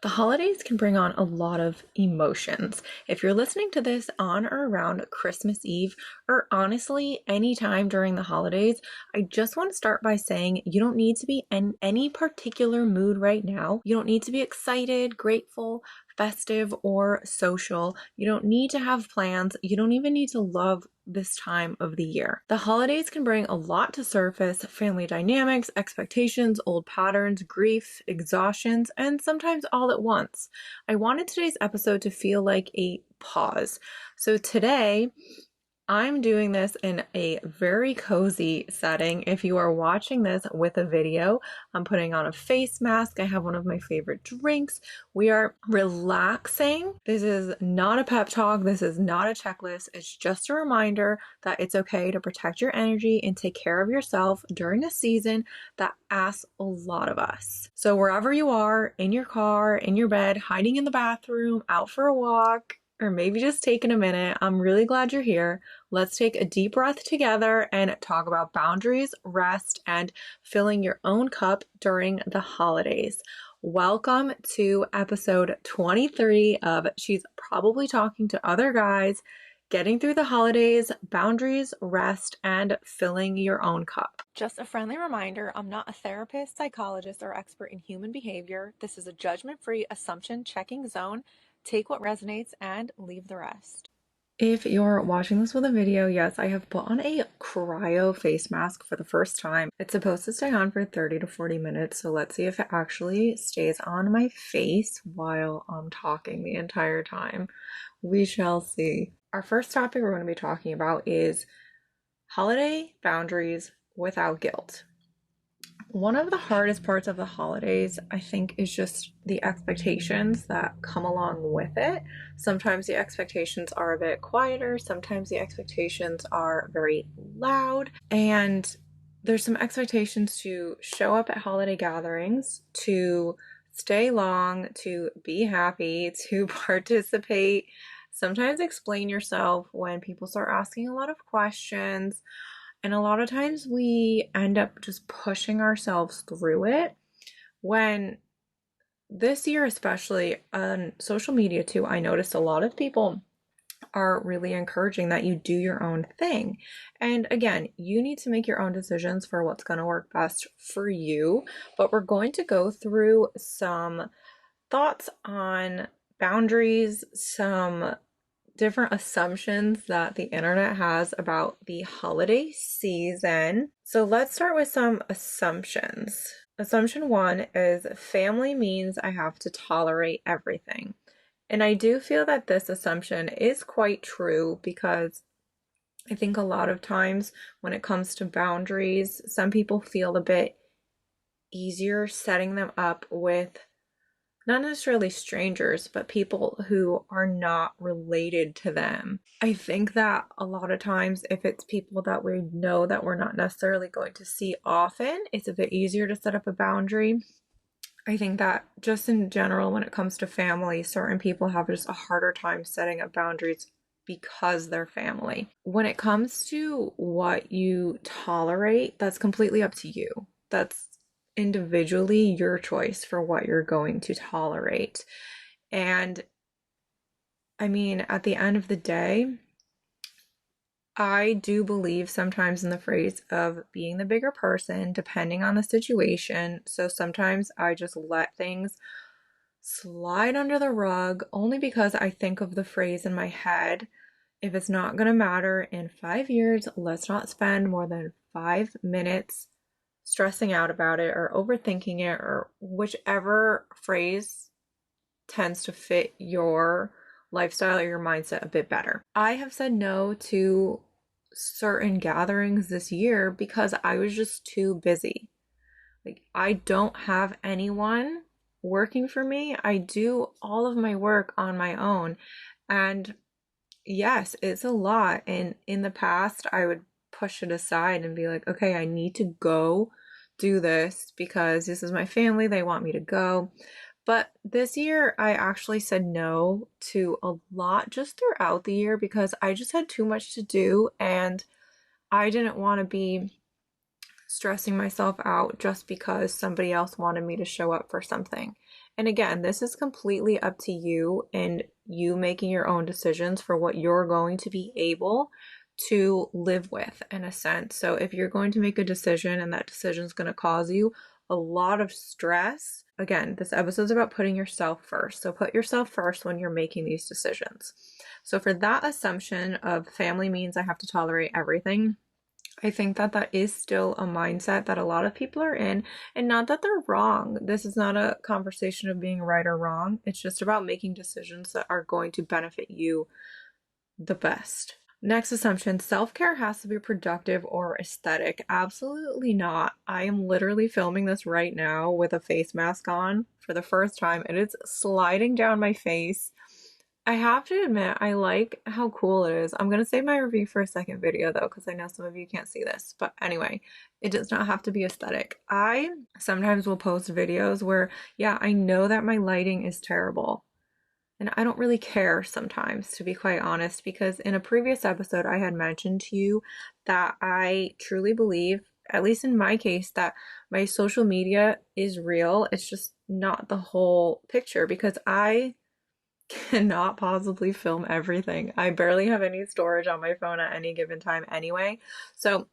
The holidays can bring on a lot of emotions. If you're listening to this on or around Christmas Eve, or honestly anytime during the holidays, I just want to start by saying you don't need to be in any particular mood right now. You don't need to be excited, grateful, festive, or social. You don't need to have plans. You don't even need to love this time of the year. The holidays can bring a lot to surface: family dynamics, expectations, old patterns, grief, exhaustions, and sometimes all at once. I wanted today's episode to feel like a pause. So today, I'm doing this in a very cozy setting. If you are watching this with a video, I'm putting on a face mask. I have one of my favorite drinks. We are relaxing. This is not a pep talk. This is not a checklist. It's just a reminder that it's okay to protect your energy and take care of yourself during a season that asks a lot of us. So wherever you are, in your car, in your bed, hiding in the bathroom, out for a walk, or maybe just taking a minute, I'm really glad you're here. Let's take a deep breath together and talk about boundaries, rest, and filling your own cup during the holidays. Welcome to episode 23 of She's Probably Talking to Other Guys, Getting Through the Holidays, Boundaries, Rest, and Filling Your Own Cup. Just a friendly reminder, I'm not a therapist, psychologist, or expert in human behavior. This is a judgment-free assumption checking zone. Take what resonates and leave the rest. If you're watching this with a video, yes, I have put on a cryo face mask for the first time. It's supposed to stay on for 30 to 40 minutes, so let's see if it actually stays on my face while I'm talking the entire time. We shall see. Our first topic we're going to be talking about is holiday boundaries without guilt. One of the hardest parts of the holidays, I think, is just the expectations that come along with it. Sometimes the expectations are a bit quieter. Sometimes the expectations are very loud. And there's some expectations to show up at holiday gatherings, to stay long, to be happy, to participate. Sometimes explain yourself when people start asking a lot of questions. And a lot of times we end up just pushing ourselves through it. When this year, especially on social media too, I noticed a lot of people are really encouraging that you do your own thing. And again, you need to make your own decisions for what's going to work best for you. But we're going to go through some thoughts on boundaries, some different assumptions that the internet has about the holiday season. So let's start with some assumptions. Assumption one is family means I have to tolerate everything. And I do feel that this assumption is quite true because I think a lot of times when it comes to boundaries, some people feel a bit easier setting them up with not necessarily strangers, but people who are not related to them. I think that a lot of times, if it's people that we know that we're not necessarily going to see often, it's a bit easier to set up a boundary. I think that just in general, when it comes to family, certain people have just a harder time setting up boundaries because they're family. When it comes to what you tolerate, that's completely up to you. That's individually your choice for what you're going to tolerate. And I mean, at the end of the day, I do believe sometimes in the phrase of being the bigger person, depending on the situation. So sometimes I just let things slide under the rug only because I think of the phrase in my head: if it's not going to matter in 5 years, let's not spend more than 5 minutes stressing out about it or overthinking it, or whichever phrase tends to fit your lifestyle or your mindset a bit better. I have said no to certain gatherings this year because I was just too busy. Like, I don't have anyone working for me. I do all of my work on my own. And yes, it's a lot. And in the past, I would push it aside and be like, okay, I need to go do this because this is my family. They want me to go. But this year, I actually said no to a lot just throughout the year because I just had too much to do and I didn't want to be stressing myself out just because somebody else wanted me to show up for something. And again, this is completely up to you and you making your own decisions for what you're going to be able to live with in a sense. So if you're going to make a decision and that decision is going to cause you a lot of stress, again, this episode is about putting yourself first. So put yourself first when you're making these decisions. So for that assumption of family means I have to tolerate everything, I think that that is still a mindset that a lot of people are in, and not that they're wrong. This is not a conversation of being right or wrong. It's just about making decisions that are going to benefit you the best. Next assumption, self-care has to be productive or aesthetic. Absolutely not. I am literally filming this right now with a face mask on for the first time, and it's sliding down my face. I have to admit, I like how cool it is. I'm going to save my review for a second video though, because I know some of you can't see this. But anyway, it does not have to be aesthetic. I sometimes will post videos where, yeah, I know that my lighting is terrible. And I don't really care sometimes, to be quite honest, because in a previous episode, I had mentioned to you that I truly believe, at least in my case, that my social media is real. It's just not the whole picture because I cannot possibly film everything. I barely have any storage on my phone at any given time anyway. So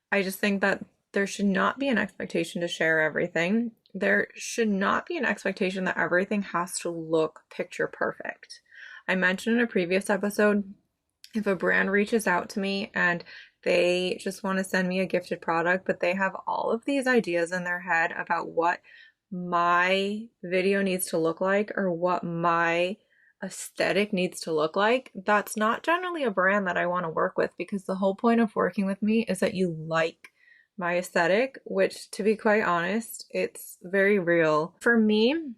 I just think that there should not be an expectation to share everything. There should not be an expectation that everything has to look picture perfect. I mentioned in a previous episode, if a brand reaches out to me and they just want to send me a gifted product, but they have all of these ideas in their head about what my video needs to look like or what my aesthetic needs to look like, that's not generally a brand that I want to work with, because the whole point of working with me is that you like my aesthetic, which, to be quite honest, it's very real. For me,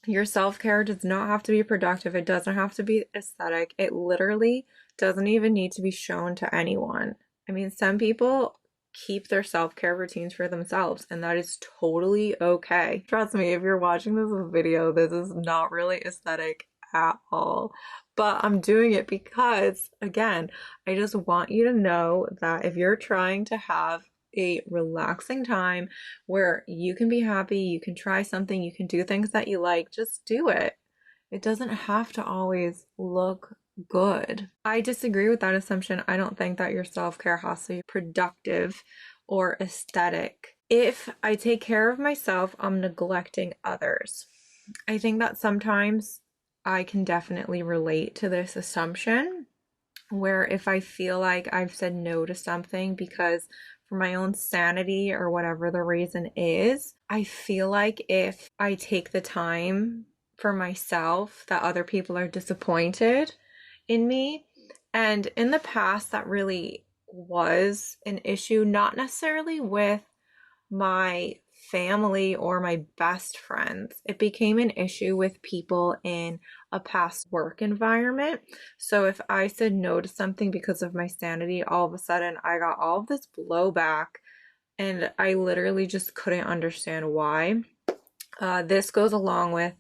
your self-care does not have to be productive. It doesn't have to be aesthetic. It literally doesn't even need to be shown to anyone. I mean, some people keep their self-care routines for themselves, and that is totally okay. Trust me, if you're watching this video, this is not really aesthetic at all, but I'm doing it because, again, I just want you to know that if you're trying to have a relaxing time where you can be happy, you can try something, you can do things that you like, just do it. It doesn't have to always look good. I disagree with that assumption. I don't think that your self-care has to be productive or aesthetic. If I take care of myself, I'm neglecting others. I think that sometimes I can definitely relate to this assumption, where if I feel like I've said no to something because for my own sanity or whatever the reason is, I feel like if I take the time for myself, that other people are disappointed in me. And in the past, that really was an issue, not necessarily with my family or my best friends. It became an issue with people in a past work environment. So if I said no to something because of my sanity, all of a sudden I got all of this blowback and I literally just couldn't understand why. This goes along with,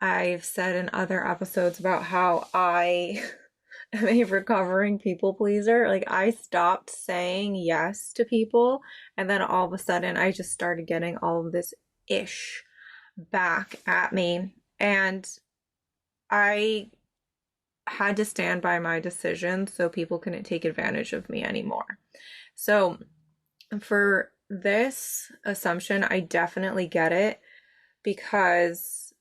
I've said in other episodes about how I am a recovering people pleaser. Like, I stopped saying yes to people, and then all of a sudden I just started getting all of this ish back at me, and I had to stand by my decision so people couldn't take advantage of me anymore. So for this assumption, I definitely get it, because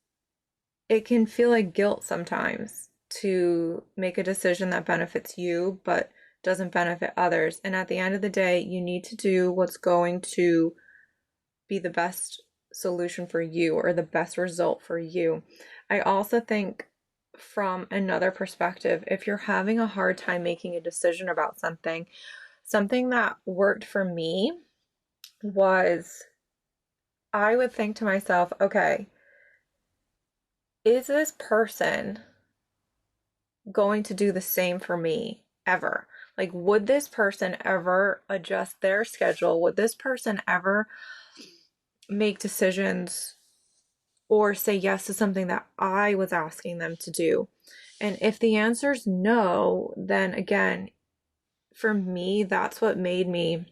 it can feel like guilt sometimes to make a decision that benefits you but doesn't benefit others. And at the end of the day, you need to do what's going to be the best solution for you or the best result for you. I also think, from another perspective, if you're having a hard time making a decision about something, something that worked for me was, I would think to myself, okay, is this person going to do the same for me ever? Like, would this person ever adjust their schedule? Would this person ever make decisions or say yes to something that I was asking them to do? And if the answer is no, then again, for me, that's what made me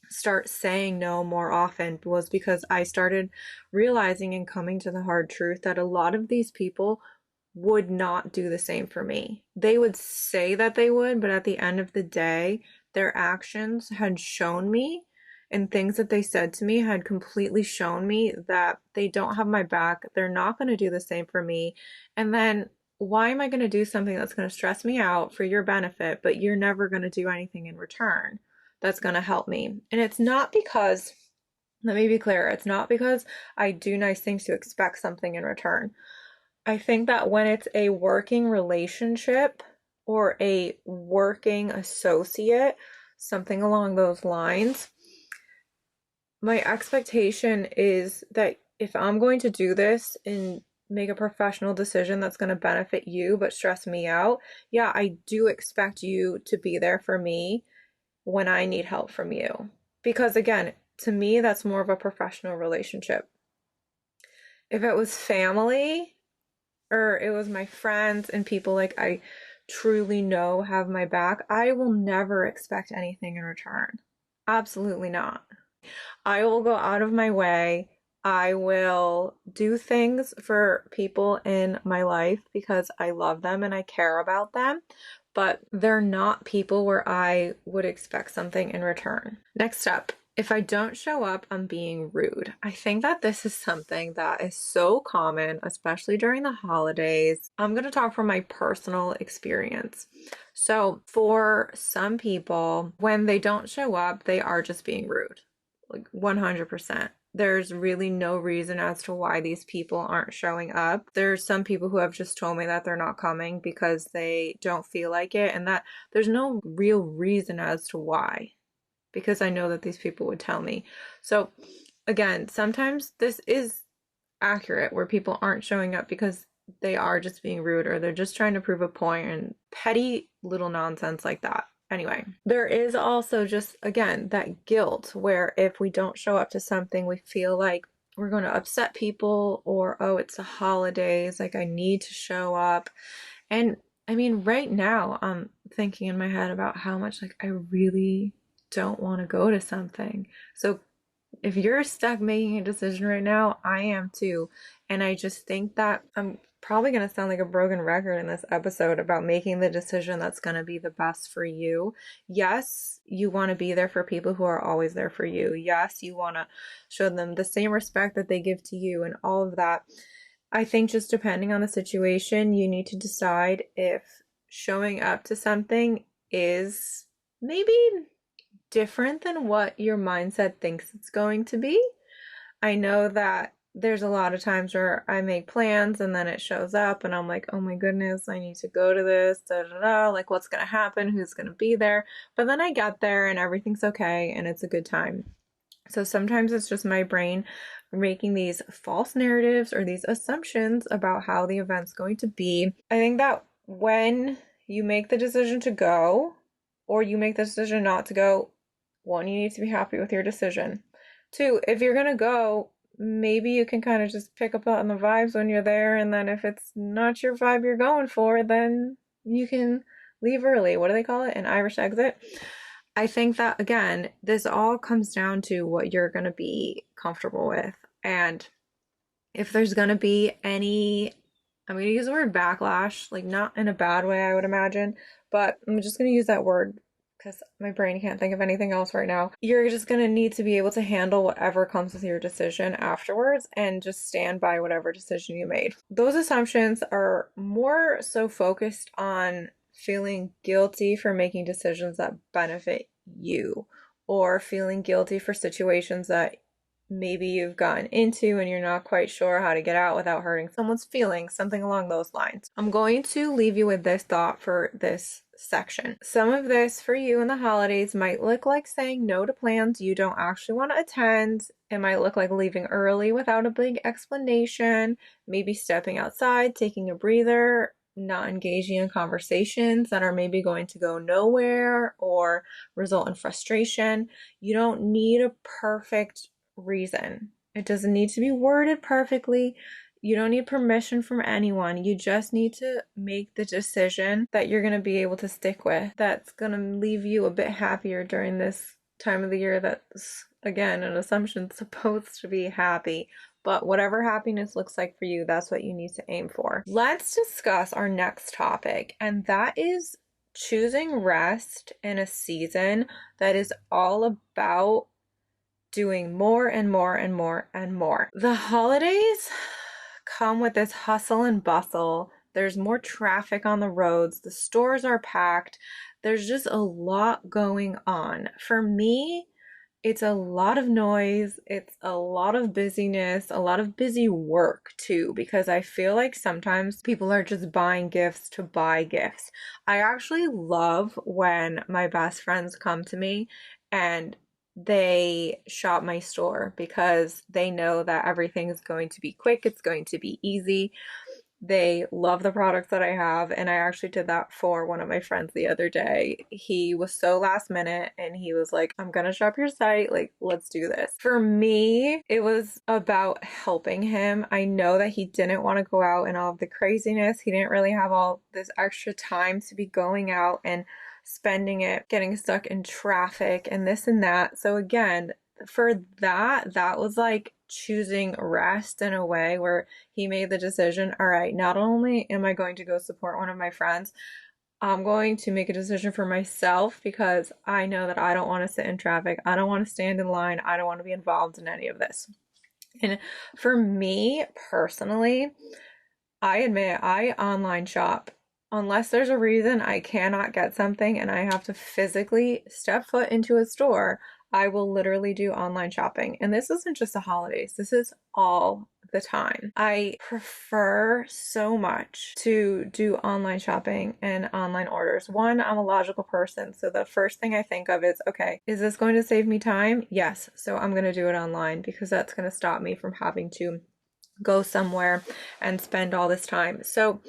start saying no more often was because I started realizing and coming to the hard truth that a lot of these people would not do the same for me. They would say that they would, but at the end of the day, their actions had shown me, and things that they said to me had completely shown me that they don't have my back. They're not going to do the same for me. And then why am I going to do something that's going to stress me out for your benefit, but you're never going to do anything in return that's going to help me? And it's not because, let me be clear, it's not because I do nice things to expect something in return. I think that when it's a working relationship or a working associate, something along those lines, my expectation is that if I'm going to do this and make a professional decision that's going to benefit you but stress me out, yeah, I do expect you to be there for me when I need help from you. Because again, to me, that's more of a professional relationship. If it was family, or it was my friends and people like I truly know have my back, I will never expect anything in return. Absolutely not. I will go out of my way. I will do things for people in my life because I love them and I care about them, but they're not people where I would expect something in return. Next up, if I don't show up, I'm being rude. I think that this is something that is so common, especially during the holidays. I'm going to talk from my personal experience. So, for some people, when they don't show up, they are just being rude. Like 100%. There's really no reason as to why these people aren't showing up. There's some people who have just told me that they're not coming because they don't feel like it, and that there's no real reason as to why, because I know that these people would tell me. So again, sometimes this is accurate where people aren't showing up because they are just being rude or they're just trying to prove a point and petty little nonsense like that. Anyway, there is also just, again, that guilt where if we don't show up to something, we feel like we're going to upset people, or, oh, it's the holidays, like I need to show up. And I mean, right now, I'm thinking in my head about how much like I really don't want to go to something. So if you're stuck making a decision right now, I am too. And I just think that I'm probably going to sound like a broken record in this episode about making the decision that's going to be the best for you. Yes, you want to be there for people who are always there for you. Yes, you want to show them the same respect that they give to you and all of that. I think just depending on the situation, you need to decide if showing up to something is maybe different than what your mindset thinks it's going to be. I know that there's a lot of times where I make plans and then it shows up and I'm like, oh my goodness, I need to go to this, da da da, like what's going to happen, who's going to be there. But then I get there and everything's okay and it's a good time. So sometimes it's just my brain making these false narratives or these assumptions about how the event's going to be. I think that when you make the decision to go or you make the decision not to go, one, you need to be happy with your decision. Two, if you're going to go, maybe you can kind of just pick up on the vibes when you're there. And then if it's not your vibe you're going for, then you can leave early. What do they call it? An Irish exit. I think that, again, this all comes down to what you're going to be comfortable with. And if there's going to be any, I'm going to use the word backlash, like not in a bad way, I would imagine, but I'm just going to use that word because my brain can't think of anything else right now. You're just going to need to be able to handle whatever comes with your decision afterwards and just stand by whatever decision you made. Those assumptions are more so focused on feeling guilty for making decisions that benefit you, or feeling guilty for situations that maybe you've gotten into and you're not quite sure how to get out without hurting someone's feelings, something along those lines. I'm going to leave you with this thought for this section. Some of this for you in the holidays might look like saying no to plans you don't actually want to attend. It might look like leaving early without a big explanation, maybe stepping outside, taking a breather, not engaging in conversations that are maybe going to go nowhere or result in frustration. You don't need a perfect reason. It doesn't need to be worded perfectly. You don't need permission from anyone. You just need to make the decision that you're going to be able to stick with, that's going to leave you a bit happier during this time of the year that's, again, an assumption supposed to be happy. But whatever happiness looks like for you, that's what you need to aim for. Let's discuss our next topic, and that is choosing rest in a season that is all about doing more and more and more and more. The holidays come with this hustle and bustle. There's more traffic on the roads. The stores are packed. There's just a lot going on. For me, it's a lot of noise. It's a lot of busyness, a lot of busy work too, because I feel like sometimes people are just buying gifts to buy gifts. I actually love when my best friends come to me and they shop my store because they know that everything is going to be quick, it's going to be easy. They love the products that I have, and I actually did that for one of my friends the other day. He was so last minute and he was like, I'm gonna shop your site, like, let's do this. For me, it was about helping him. I know that he didn't want to go out and all of the craziness. He didn't really have all this extra time to be going out and spending it getting stuck in traffic and this and that. So again, for that was like choosing rest in a way where he made the decision, all right, not only am I going to go support one of my friends, I'm going to make a decision for myself because I know that I don't want to sit in traffic. I don't want to stand in line. I don't want to be involved in any of this. And for me personally, I admit I online shop. Unless there's a reason I cannot get something and I have to physically step foot into a store, I will literally do online shopping. And this isn't just the holidays, this is all the time. I prefer so much to do online shopping and online orders. One, I'm a logical person, so the first thing I think of is, okay, is this going to save me time? Yes, so I'm going to do it online because that's going to stop me from having to go somewhere and spend all this time. So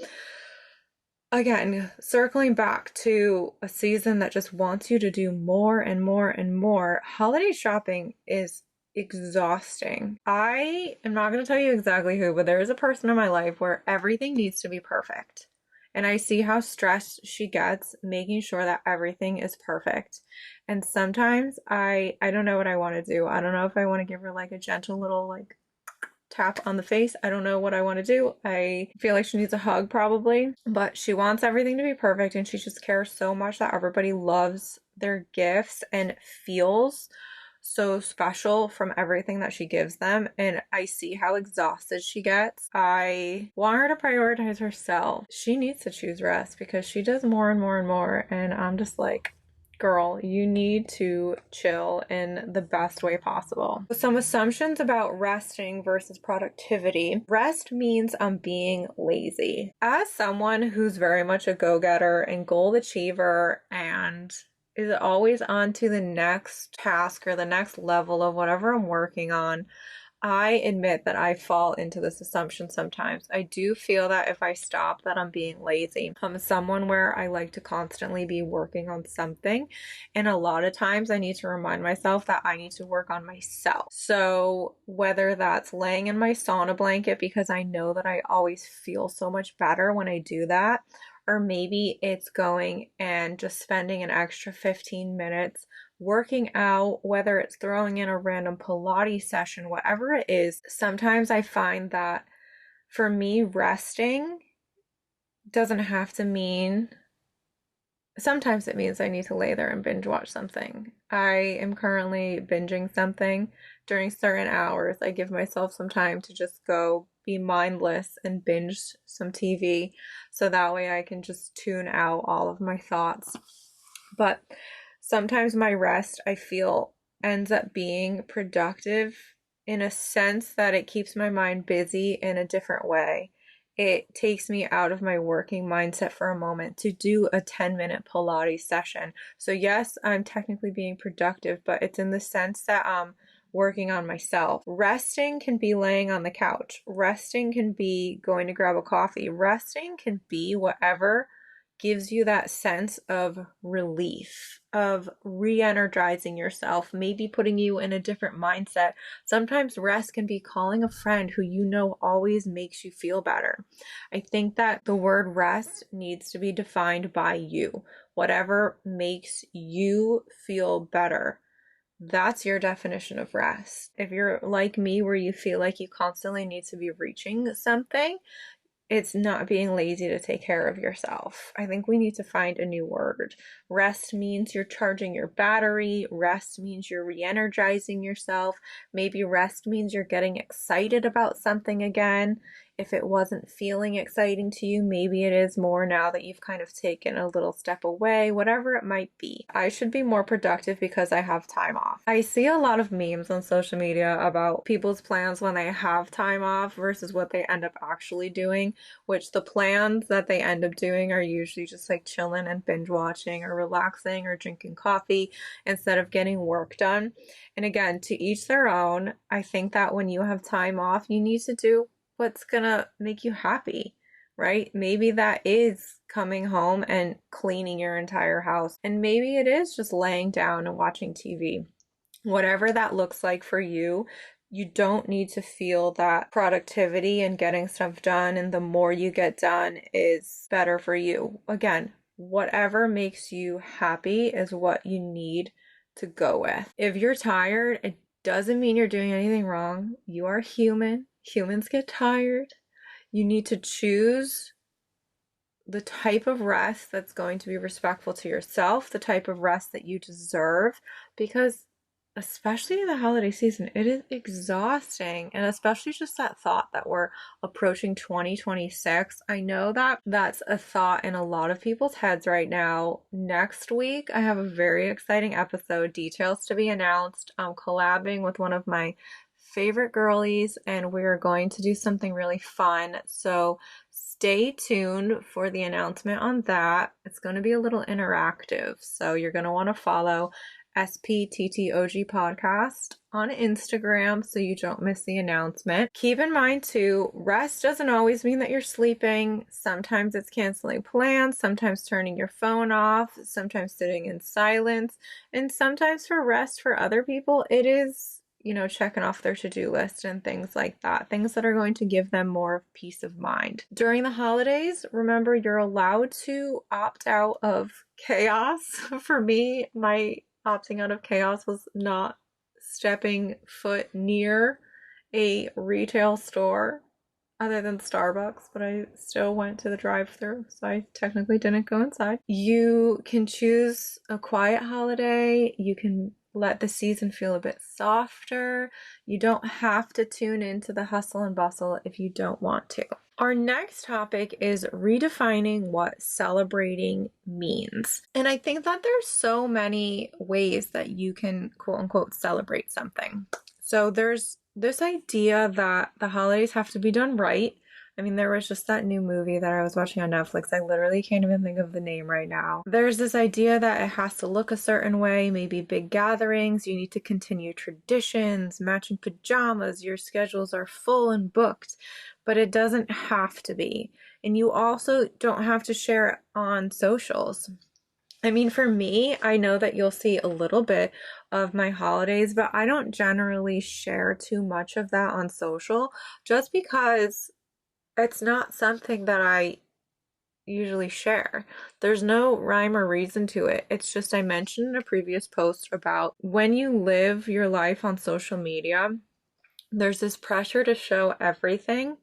again, circling back to a season that just wants you to do more and more and more, holiday shopping is exhausting. I am not going to tell you exactly who, but there is a person in my life where everything needs to be perfect. And I see how stressed she gets making sure that everything is perfect. And sometimes I don't know what I want to do. I don't know if I want to give her like a gentle little like tap on the face. I don't know what I want to do. I feel like she needs a hug probably, but she wants everything to be perfect and she just cares so much that everybody loves their gifts and feels so special from everything that she gives them. And I see how exhausted she gets. I want her to prioritize herself. She needs to choose rest because she does more and more and more. And I'm just like, girl, you need to chill in the best way possible. Some assumptions about resting versus productivity. Rest means I'm being lazy. As someone who's very much a go-getter and goal achiever and is always on to the next task or the next level of whatever I'm working on, I admit that I fall into this assumption sometimes. I do feel that if I stop, that I'm being lazy. I'm someone where I like to constantly be working on something, and a lot of times I need to remind myself that I need to work on myself. So whether that's laying in my sauna blanket because I know that I always feel so much better when I do that, or maybe it's going and just spending an extra 15 minutes working out, whether it's throwing in a random Pilates session, whatever it is. Sometimes I find that for me, resting doesn't have to mean, sometimes it means I need to lay there and binge watch something. I am currently binging something during certain hours. I give myself some time to just go be mindless and binge some TV so that way I can just tune out all of my thoughts. But sometimes my rest, I feel, ends up being productive in a sense that it keeps my mind busy in a different way. It takes me out of my working mindset for a moment to do a 10-minute Pilates session. So yes, I'm technically being productive, but it's in the sense that I'm working on myself. Resting can be laying on the couch. Resting can be going to grab a coffee. Resting can be whatever gives you that sense of relief, of re-energizing yourself, maybe putting you in a different mindset. Sometimes rest can be calling a friend who you know always makes you feel better. I think that the word rest needs to be defined by you. Whatever makes you feel better. that's your definition of rest. If you're like me, where you feel like you constantly need to be reaching something, it's not being lazy to take care of yourself. I think we need to find a new word. Rest means you're charging your battery. Rest means you're re-energizing yourself. Maybe rest means you're getting excited about something again. If it wasn't feeling exciting to you, maybe it is more now that you've kind of taken a little step away, whatever it might be. I should be more productive because I have time off. I see a lot of memes on social media about people's plans when they have time off versus what they end up actually doing, which the plans that they end up doing are usually just like chilling and binge watching or relaxing or drinking coffee instead of getting work done. And again, to each their own. I think that when you have time off, you need to do what's gonna make you happy, right? Maybe that is coming home and cleaning your entire house, and maybe it is just laying down and watching TV. Whatever that looks like for you, you don't need to feel that productivity and getting stuff done and the more you get done is better for you. Again, whatever makes you happy is what you need to go with. If you're tired, it doesn't mean you're doing anything wrong. You are human. Humans get tired. You need to choose the type of rest that's going to be respectful to yourself, the type of rest that you deserve, because especially in the holiday season, it is exhausting. And especially just that thought that we're approaching 2026. I know that that's a thought in a lot of people's heads right now. Next week, I have a very exciting episode, details to be announced. I'm collabing with one of my favorite girlies, and we're going to do something really fun. So stay tuned for the announcement on that. It's going to be a little interactive. So you're going to want to follow SPTTOG podcast on Instagram so you don't miss the announcement. Keep in mind too, rest doesn't always mean that you're sleeping. Sometimes it's canceling plans, sometimes turning your phone off, sometimes sitting in silence, and sometimes for rest for other people, it is checking off their to-do list and things like that. Things that are going to give them more peace of mind. During the holidays, remember you're allowed to opt out of chaos. For me, my opting out of chaos was not stepping foot near a retail store other than Starbucks, but I still went to the drive-thru, so I technically didn't go inside. You can choose a quiet holiday. You can let the season feel a bit softer. You don't have to tune into the hustle and bustle if you don't want to. Our next topic is redefining what celebrating means. And I think that there's so many ways that you can quote unquote celebrate something. So there's this idea that the holidays have to be done right. I mean, there was just that new movie that I was watching on Netflix. I literally can't even think of the name right now. There's this idea that it has to look a certain way, maybe big gatherings, you need to continue traditions, matching pajamas, your schedules are full and booked, but it doesn't have to be. And you also don't have to share it on socials. I mean, for me, I know that you'll see a little bit of my holidays, but I don't generally share too much of that on social just because it's not something that I usually share. There's no rhyme or reason to it. It's just I mentioned in a previous post about when you live your life on social media, there's this pressure to show everything.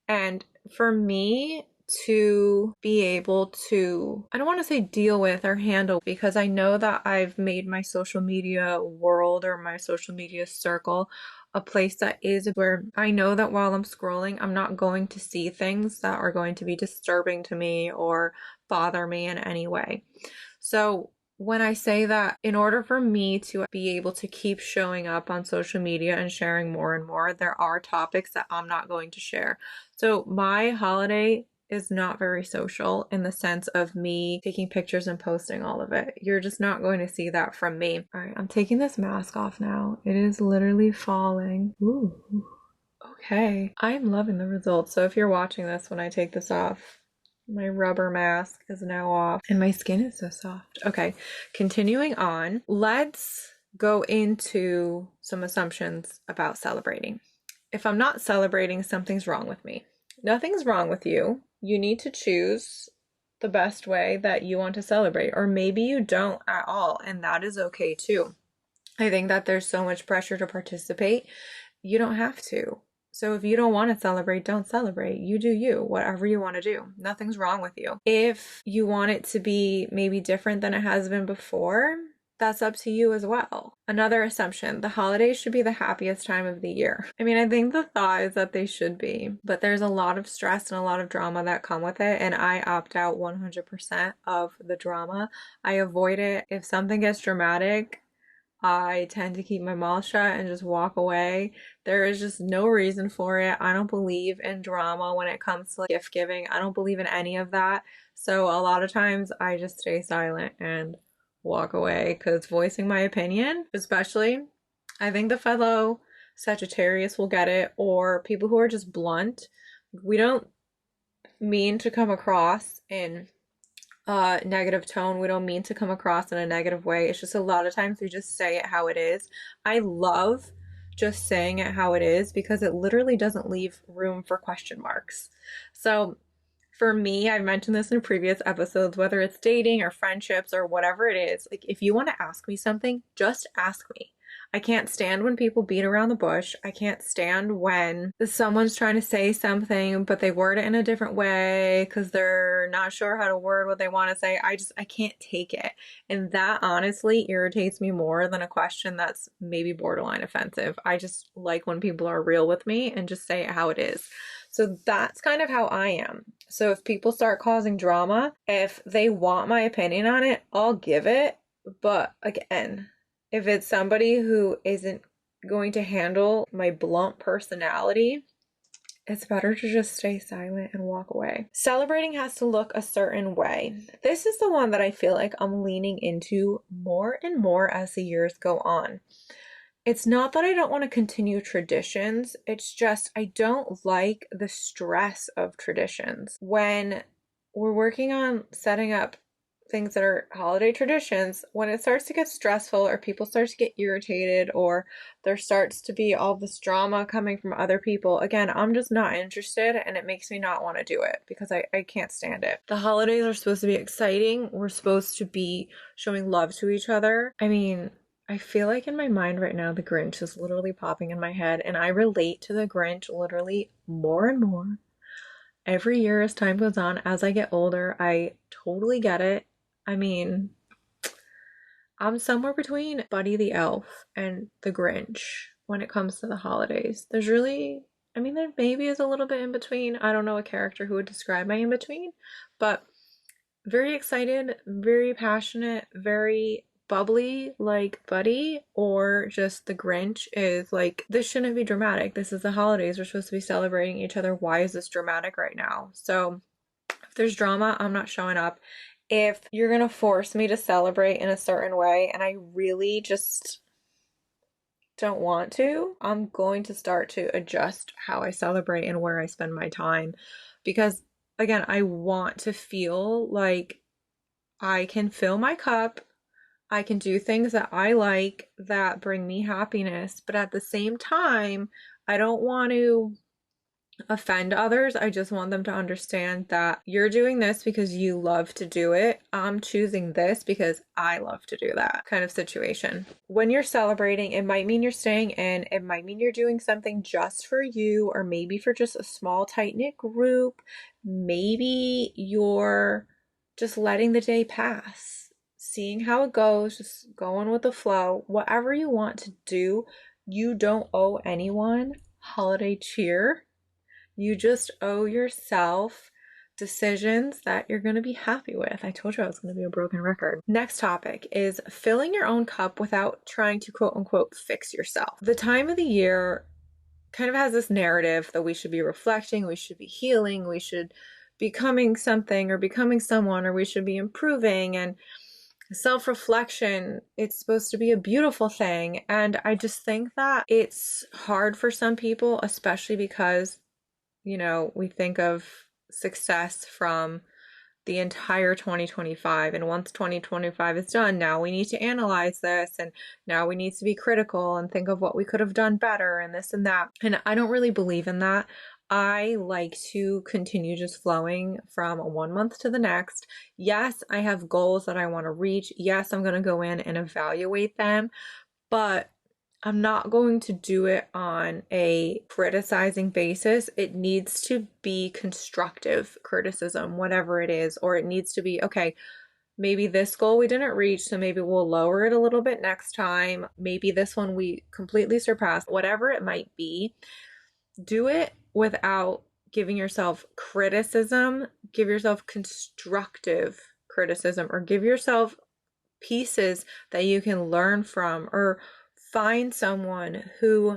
And for me to be able to, I don't want to say deal with or handle, because I know that I've made my social media world or my social media circle a place that is where I know that while I'm scrolling, I'm not going to see things that are going to be disturbing to me or bother me in any way. So when I say that, in order for me to be able to keep showing up on social media and sharing more and more, there are topics that I'm not going to share. So my holiday is not very social in the sense of me taking pictures and posting all of it. You're just not going to see that from me. All right, I'm taking this mask off now. It is literally falling. Ooh, okay. I'm loving the results. So if you're watching this when I take this off, my rubber mask is now off and my skin is so soft. Okay, continuing on, let's go into some assumptions about celebrating. If I'm not celebrating, something's wrong with me. Nothing's wrong with you. You need to choose the best way that you want to celebrate, or maybe you don't at all, and that is okay too. I think that there's so much pressure to participate. You don't have to. So if you don't want to celebrate, don't celebrate. You do you, whatever you want to do. Nothing's wrong with you. If you want it to be maybe different than it has been before, that's up to you as well. Another assumption, the holidays should be the happiest time of the year. I mean, I think the thought is that they should be, but there's a lot of stress and a lot of drama that come with it, and I opt out 100% of the drama. I avoid it. If something gets dramatic, I tend to keep my mouth shut and just walk away. There is just no reason for it. I don't believe in drama when it comes to like gift giving. I don't believe in any of that. So a lot of times I just stay silent and walk away, because voicing my opinion, especially, I think the fellow Sagittarius will get it, or people who are just blunt. We don't mean to come across in negative tone. We don't mean to come across in a negative way. It's just a lot of times we just say it how it is. I love just saying it how it is because it literally doesn't leave room for question marks. So for me, I've mentioned this in previous episodes, whether it's dating or friendships or whatever it is, like if you want to ask me something, just ask me. I can't stand when people beat around the bush. I can't stand when someone's trying to say something, but they word it in a different way because they're not sure how to word what they want to say. I can't take it. And that honestly irritates me more than a question that's maybe borderline offensive. I just like when people are real with me and just say it how it is. So that's kind of how I am. So if people start causing drama, if they want my opinion on it, I'll give it. But again, if it's somebody who isn't going to handle my blunt personality, it's better to just stay silent and walk away. Celebrating has to look a certain way. This is the one that I feel like I'm leaning into more and more as the years go on. It's not that I don't want to continue traditions, it's just I don't like the stress of traditions. When we're working on setting up things that are holiday traditions, when it starts to get stressful or people start to get irritated or there starts to be all this drama coming from other people, again, I'm just not interested, and it makes me not want to do it because I can't stand it. The holidays are supposed to be exciting. We're supposed to be showing love to each other. I mean, I feel like in my mind right now, the Grinch is literally popping in my head, and I relate to the Grinch literally more and more every year as time goes on. As I get older, I totally get it. I mean, I'm somewhere between Buddy the Elf and the Grinch when it comes to the holidays. There's really, I mean, there maybe is a little bit in between. I don't know a character who would describe my in between, but very excited, very passionate, very bubbly like Buddy, or just the Grinch is like, this shouldn't be dramatic. This is the holidays. We're supposed to be celebrating each other. Why is this dramatic right now? So if there's drama, I'm not showing up. If you're gonna force me to celebrate in a certain way and I really just don't want to, I'm going to start to adjust how I celebrate and where I spend my time. Because again, I want to feel like I can fill my cup, I can do things that I like that bring me happiness, but at the same time, I don't want to offend others. I just want them to understand that you're doing this because you love to do it. I'm choosing this because I love to do that kind of situation. When you're celebrating, it might mean you're staying in, it might mean you're doing something just for you, or maybe for just a small tight-knit group. Maybe you're just letting the day pass, seeing how it goes, just going with the flow. Whatever you want to do, you don't owe anyone holiday cheer. You just owe yourself decisions that you're going to be happy with. I told you I was going to be a broken record. Next topic is filling your own cup without trying to quote unquote fix yourself. The time of the year kind of has this narrative that we should be reflecting, we should be healing, we should be becoming something or becoming someone, or we should be improving. And self-reflection, it's supposed to be a beautiful thing. And I just think that it's hard for some people, especially because we think of success from the entire 2025. And once 2025 is done, now we need to analyze this. And now we need to be critical and think of what we could have done better and this and that. And I don't really believe in that. I like to continue just flowing from one month to the next. Yes, I have goals that I want to reach. Yes, I'm going to go in and evaluate them. but I'm not going to do it on a criticizing basis. It needs to be constructive criticism, whatever it is, or it needs to be, okay, maybe this goal we didn't reach, so maybe we'll lower it a little bit next time. Maybe this one we completely surpassed, whatever it might be. Do it without giving yourself criticism. Give yourself constructive criticism, or give yourself pieces that you can learn from, or find someone who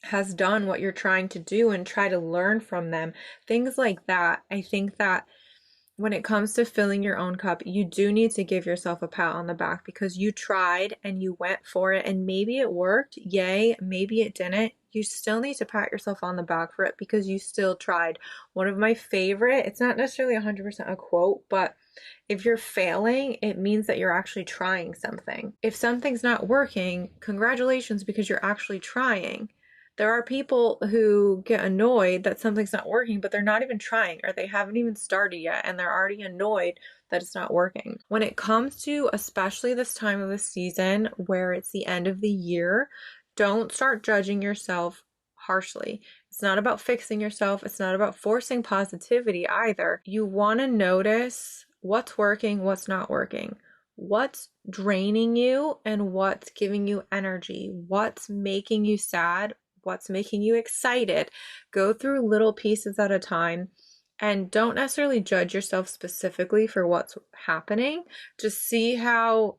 has done what you're trying to do and try to learn from them. Things like that. I think that when it comes to filling your own cup, you do need to give yourself a pat on the back because you tried and you went for it, and maybe it worked. Yay, maybe it didn't. You still need to pat yourself on the back for it because you still tried. One of my favorite, it's not necessarily 100% a quote, but if you're failing, it means that you're actually trying something. If something's not working, congratulations, because you're actually trying. There are people who get annoyed that something's not working, but they're not even trying, or they haven't even started yet, and they're already annoyed that it's not working. When it comes to especially this time of the season where it's the end of the year, don't start judging yourself harshly. It's not about fixing yourself. It's not about forcing positivity either. You want to notice what's working, what's not working, what's draining you, and what's giving you energy, what's making you sad, what's making you excited. Go through little pieces at a time, and don't necessarily judge yourself specifically for what's happening. Just see how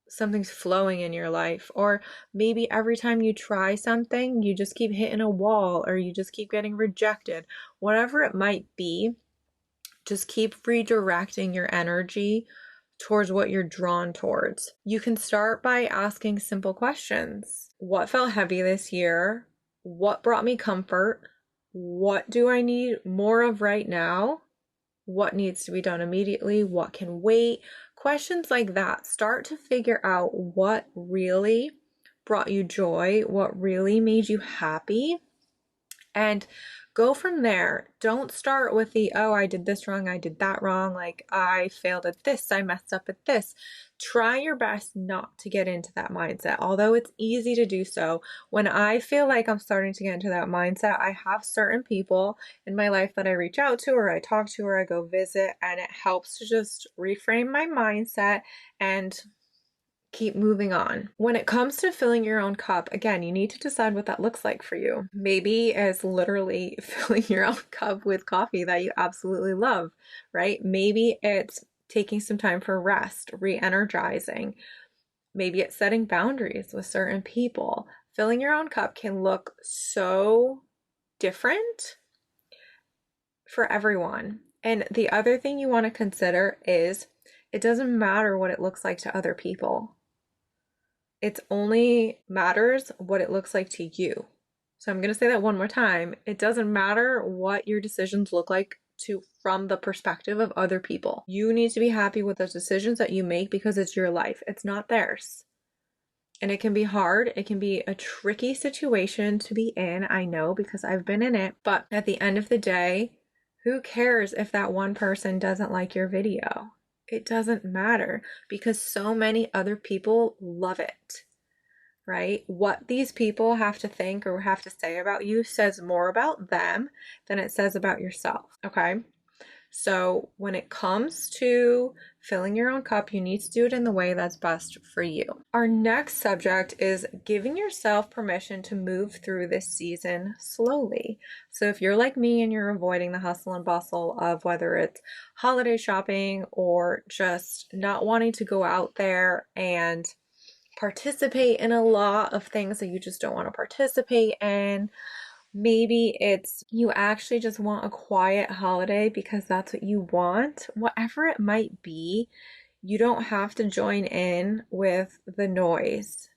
something's flowing in your life, or maybe every time you try something, you just keep hitting a wall, or you just keep getting rejected. Whatever it might be, just keep redirecting your energy towards what you're drawn towards. You can start by asking simple questions. What felt heavy this year? What brought me comfort? What do I need more of right now? What needs to be done immediately? What can wait? Questions like that. Start to figure out what really brought you joy, what really made you happy, and go from there. Don't start with the, oh, I did this wrong, I did that wrong, like I failed at this, I messed up at this. Try your best not to get into that mindset, although it's easy to do so. When I feel like I'm starting to get into that mindset, I have certain people in my life that I reach out to, or I talk to, or I go visit, and it helps to just reframe my mindset and keep moving on. When it comes to filling your own cup, again, you need to decide what that looks like for you. Maybe it's literally filling your own cup with coffee that you absolutely love, right? Maybe it's taking some time for rest, re-energizing. Maybe it's setting boundaries with certain people. Filling your own cup can look so different for everyone. And the other thing you want to consider is it doesn't matter what it looks like to other people. It only matters what it looks like to you. So I'm going to say that one more time. It doesn't matter what your decisions look like from the perspective of other people. You need to be happy with the decisions that you make because it's your life. It's not theirs. And it can be hard. It can be a tricky situation to be in. I know because I've been in it. But at the end of the day, who cares if that one person doesn't like your video? It doesn't matter because so many other people love it, right? What these people have to think or have to say about you says more about them than it says about yourself, okay? So when it comes to filling your own cup, you need to do it in the way that's best for you. Our next subject is giving yourself permission to move through this season slowly. So if you're like me and you're avoiding the hustle and bustle of whether it's holiday shopping or just not wanting to go out there and participate in a lot of things that you just don't want to participate in, maybe it's you actually just want a quiet holiday because that's what you want. Whatever it might be, you don't have to join in with the noise.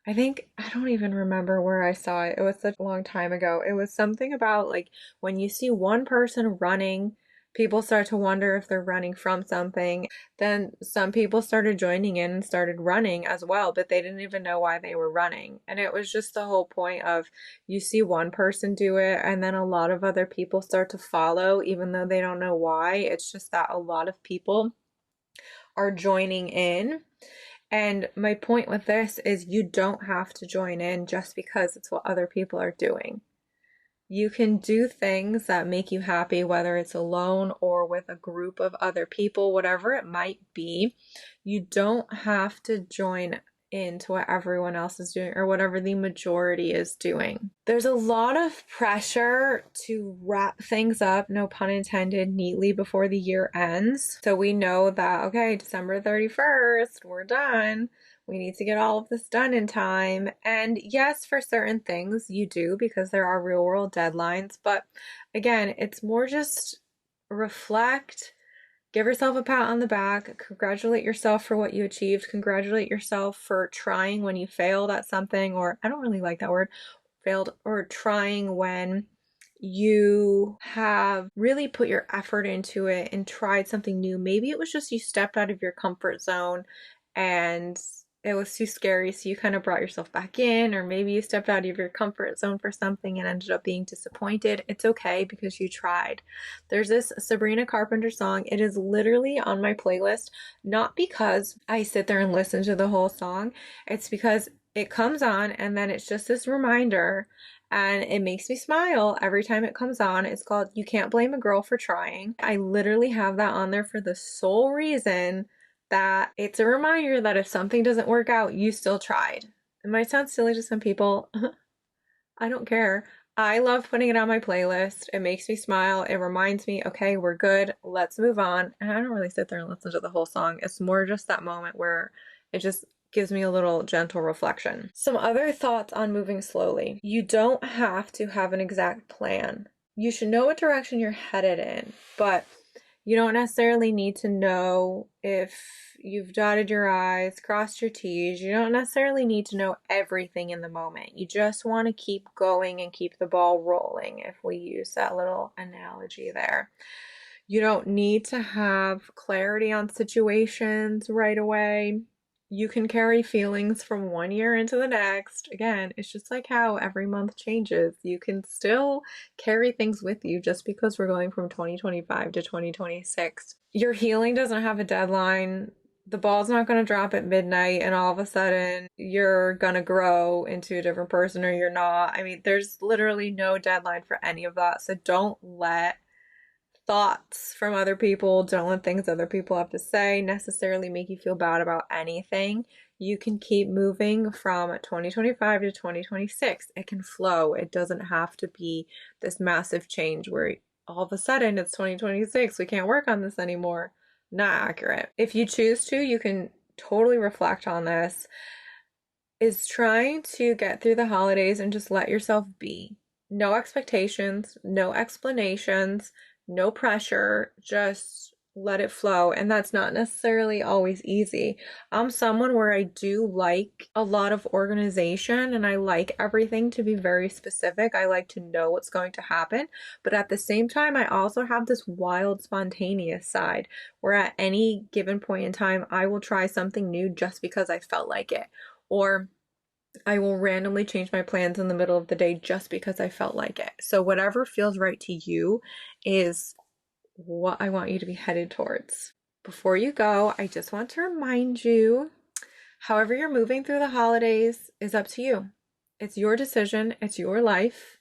I don't even remember where I saw it. It was such a long time ago. It was something about like when you see one person running, people start to wonder if they're running from something. Then some people started joining in and started running as well, but they didn't even know why they were running. And it was just the whole point of you see one person do it and then a lot of other people start to follow, even though they don't know why. It's just that a lot of people are joining in. And my point with this is you don't have to join in just because it's what other people are doing. You can do things that make you happy, whether it's alone or with a group of other people, whatever it might be. You don't have to join into what everyone else is doing or whatever the majority is doing. There's a lot of pressure to wrap things up, no pun intended, neatly before the year ends. So we know that, okay, December 31st, we're done. We need to get all of this done in time. And yes, for certain things you do because there are real world deadlines. But again, it's more just reflect, give yourself a pat on the back, congratulate yourself for what you achieved, congratulate yourself for trying when you failed at something, or I don't really like that word, failed, or trying when you have really put your effort into it and tried something new. Maybe it was just you stepped out of your comfort zone and it was too scary, so you kind of brought yourself back in, or maybe you stepped out of your comfort zone for something and ended up being disappointed. It's okay because you tried. There's this Sabrina Carpenter song. It is literally on my playlist, not because I sit there and listen to the whole song. It's because it comes on and then it's just this reminder and it makes me smile every time it comes on. It's called You Can't Blame a Girl for Trying. I literally have that on there for the sole reason that it's a reminder that if something doesn't work out, you still tried. It might sound silly to some people. I don't care. I love putting it on my playlist. It makes me smile. It reminds me, okay, we're good. Let's move on. And I don't really sit there and listen to the whole song. It's more just that moment where it just gives me a little gentle reflection. Some other thoughts on moving slowly. You don't have to have an exact plan. You should know what direction you're headed in, but you don't necessarily need to know if you've dotted your I's, crossed your T's. You don't necessarily need to know everything in the moment. You just want to keep going and keep the ball rolling, if we use that little analogy there. You don't need to have clarity on situations right away. You can carry feelings from one year into the next. Again, it's just like how every month changes. You can still carry things with you just because we're going from 2025 to 2026. Your healing doesn't have a deadline. The ball's not going to drop at midnight and all of a sudden you're going to grow into a different person or you're not. I mean, there's literally no deadline for any of that. So don't let thoughts from other people, don't let things other people have to say necessarily make you feel bad about anything. You can keep moving from 2025 to 2026. It can flow. It doesn't have to be this massive change where all of a sudden it's 2026. We can't work on this anymore. Not accurate. If you choose to, you can totally reflect on this. Is trying to get through the holidays and just let yourself be. No expectations, no explanations, no pressure, just let it flow. And that's not necessarily always easy. I'm someone where I do like a lot of organization and I like everything to be very specific. I like to know what's going to happen. But at the same time, I also have this wild, spontaneous side where at any given point in time, I will try something new just because I felt like it. Or I will randomly change my plans in the middle of the day just because I felt like it. So whatever feels right to you is what I want you to be headed towards. Before you go, I just want to remind you, however you're moving through the holidays is up to you. It's your decision. It's your life.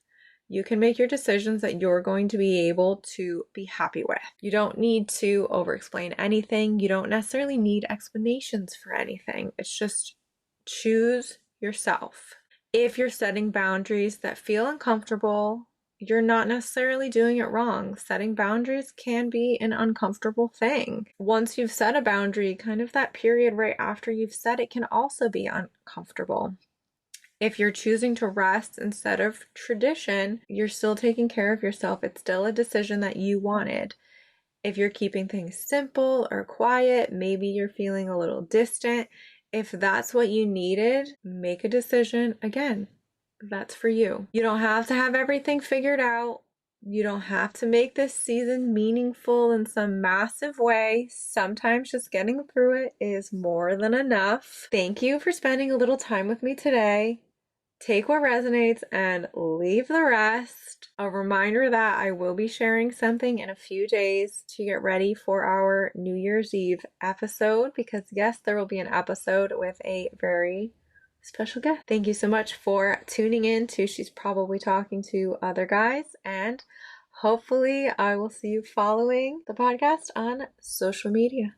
You can make your decisions that you're going to be able to be happy with. You don't need to over-explain anything. You don't necessarily need explanations for anything. It's just choose yourself. If you're setting boundaries that feel uncomfortable, you're not necessarily doing it wrong. Setting boundaries can be an uncomfortable thing. Once you've set a boundary, kind of that period right after you've set it can also be uncomfortable. If you're choosing to rest instead of tradition, you're still taking care of yourself. It's still a decision that you wanted. If you're keeping things simple or quiet, maybe you're feeling a little distant. If that's what you needed, make a decision. Again, that's for you. You don't have to have everything figured out. You don't have to make this season meaningful in some massive way. Sometimes just getting through it is more than enough. Thank you for spending a little time with me today. take what resonates and leave the rest. A reminder that I will be sharing something in a few days to get ready for our New Year's Eve episode, because yes, there will be an episode with a very special guest. Thank you so much for tuning in to She's Probably Talking to Other Guys, and hopefully I will see you following the podcast on social media.